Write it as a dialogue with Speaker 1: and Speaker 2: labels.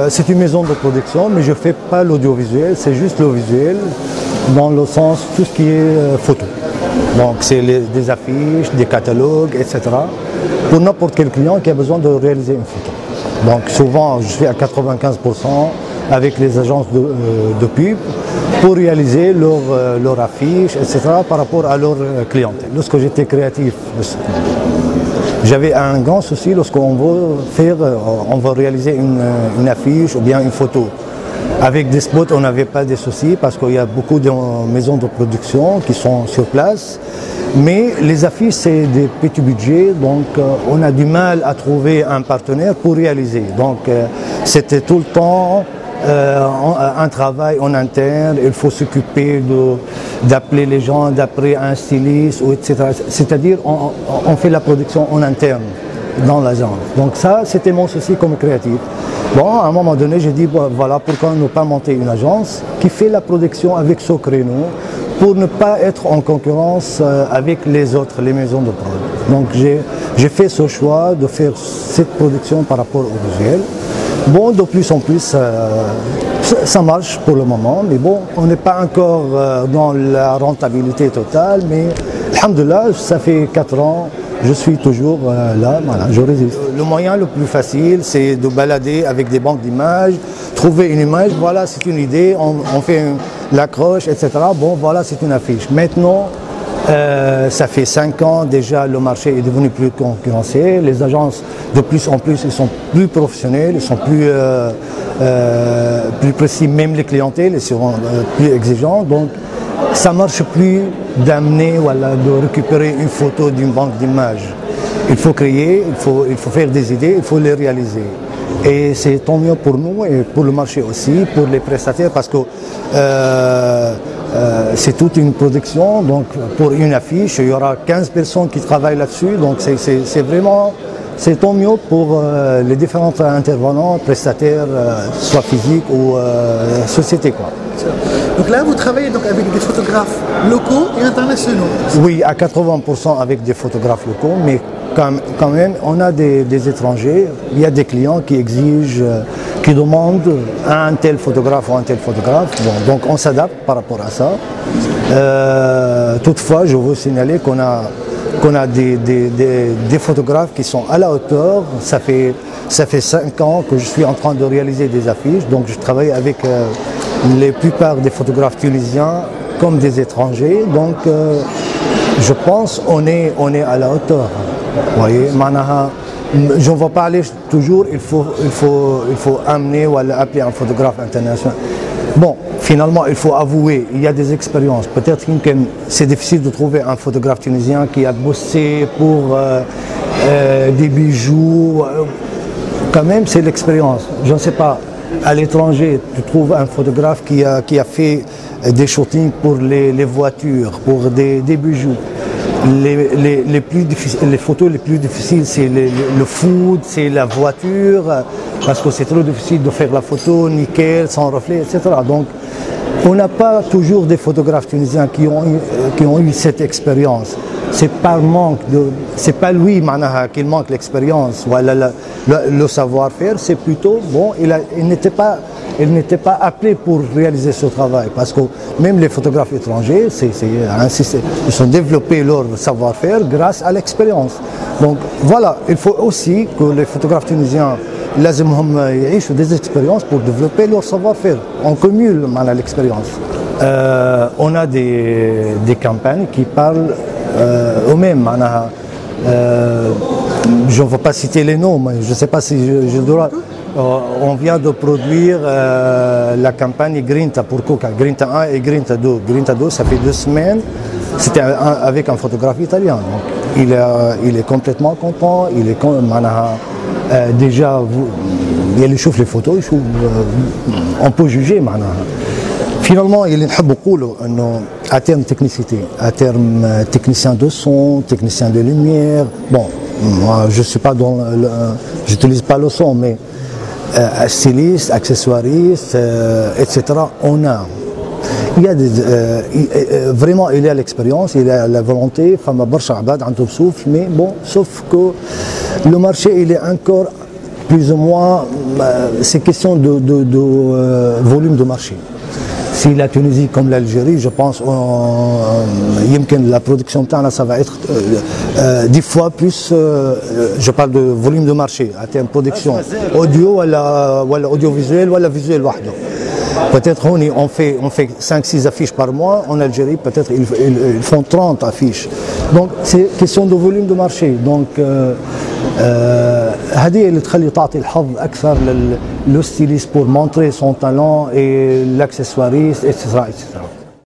Speaker 1: C'est une maison de production, mais je ne fais pas l'audiovisuel, c'est juste le visuel, dans le sens tout ce qui est photo. Donc c'est des affiches, des catalogues, etc. Pour n'importe quel client qui a besoin de réaliser une photo. Donc souvent je suis à 95% avec les agences de pub pour réaliser leur affiche, etc. par rapport à leur clientèle. Lorsque j'étais créatif, j'avais un grand souci lorsqu'on veut réaliser une affiche ou bien une photo. Avec des spots, on n'avait pas de soucis parce qu'il y a beaucoup de maisons de production qui sont sur place. Mais les affiches, c'est des petits budgets, donc on a du mal à trouver un partenaire pour réaliser. Donc c'était tout le temps un travail en interne, il faut s'occuper d'appeler les gens, d'appeler un styliste, etc. C'est-à-dire on fait la production en interne dans l'agence. Donc ça, c'était mon souci comme créatif. Bon, à un moment donné, j'ai dit, bon, voilà, pourquoi ne pas monter une agence qui fait la production avec ce créneau pour ne pas être en concurrence avec les autres, les maisons de prod. Donc j'ai fait ce choix de faire cette production par rapport au visuel. Bon, de plus en plus, ça marche pour le moment, mais bon, on n'est pas encore dans la rentabilité totale, mais alhamdoulilah, ça fait 4 ans, je suis toujours là, voilà, je résiste. Le moyen le plus facile, c'est de balader avec des banques d'images, trouver une image, voilà, c'est une idée, on fait l'accroche, etc. Bon, voilà, c'est une affiche. Maintenant, ça fait 5 ans déjà, le marché est devenu plus concurrentiel. Les agences, de plus en plus, ils sont plus professionnels, ils sont plus précis, même les clientèles, ils seront plus exigeants. Donc, ça ne marche plus d'amener, voilà, de récupérer une photo d'une banque d'images. Il faut créer, il faut faire des idées, il faut les réaliser. Et c'est tant mieux pour nous et pour le marché aussi, pour les prestataires, parce que c'est toute une production. Donc pour une affiche, il y aura 15 personnes qui travaillent là-dessus. Donc c'est vraiment, c'est tant mieux pour les différents intervenants, prestataires, soit physiques ou sociétés, quoi.
Speaker 2: Donc là, vous travaillez donc avec des photographes locaux et internationaux?
Speaker 1: Oui, à 80% avec des photographes locaux, mais quand même, on a des étrangers. Il y a des clients qui exigent, qui demandent un tel photographe ou un tel photographe. Bon, donc on s'adapte par rapport à ça. Toutefois, je veux signaler qu'on a des photographes qui sont à la hauteur. Ça fait 5 ans que je suis en train de réaliser des affiches, donc je travaille avec la plupart des photographes tunisiens comme des étrangers. Donc je pense qu'on est à la hauteur. Vous voyez, je ne vais pas aller toujours, il faut amener ou appeler un photographe international. Bon, finalement, il faut avouer, il y a des expériences. Peut-être que c'est difficile de trouver un photographe tunisien qui a bossé pour des bijoux. Quand même, c'est l'expérience. Je ne sais pas, à l'étranger, tu trouves un photographe qui a fait des shootings pour les voitures, pour des bijoux. Les photos les plus difficiles, c'est le food, c'est la voiture, parce que c'est trop difficile de faire la photo nickel, sans reflet, etc. Donc, on n'a pas toujours des photographes tunisiens qui ont eu cette expérience. C'est par manque c'est pas lui qu'il manque l'expérience, voilà, le savoir-faire, c'est plutôt, bon, il n'était pas appelé pour réaliser ce travail, parce que même les photographes étrangers, ils ont développé leur savoir-faire grâce à l'expérience. Donc voilà, il faut aussi que les photographes tunisiens, لازمهم يعيشوا des expériences pour développer leur savoir-faire. On cumule l'expérience. On a des campagnes qui parlent eux-mêmes. Je ne vais pas citer les noms, mais je ne sais pas si je dois. On vient de produire la campagne Grinta pour Coca, Grinta 1 et Grinta 2. Grinta 2, ça fait 2 semaines, c'était avec un photographe italien. Donc, il est complètement content, il est déjà, il chauffe les photos, on peut juger. Finalement, il est beaucoup à terme technicité, à terme technicien de son, technicien de lumière. Bon, moi, je suis pas j'utilise pas le son, mais styliste, accessoiriste, etc. On a. Il y a vraiment, il y a l'expérience, il y a la volonté, femme barcha abad, un souffle, mais bon, sauf que le marché, il est encore plus ou moins, c'est question de volume de marché. Si la Tunisie comme l'Algérie, je pense la production ça va être 10 fois plus, je parle de volume de marché, à terme production audio ou audiovisuel ou visuel. Peut-être on fait 5-6 affiches par mois, en Algérie peut-être ils font 30 affiches. Donc c'est question de volume de marché. Donc هذه اللي تخلي تعطي الحظ اكثر للستيليست pour montrer son talent et l'accessoiriste etc.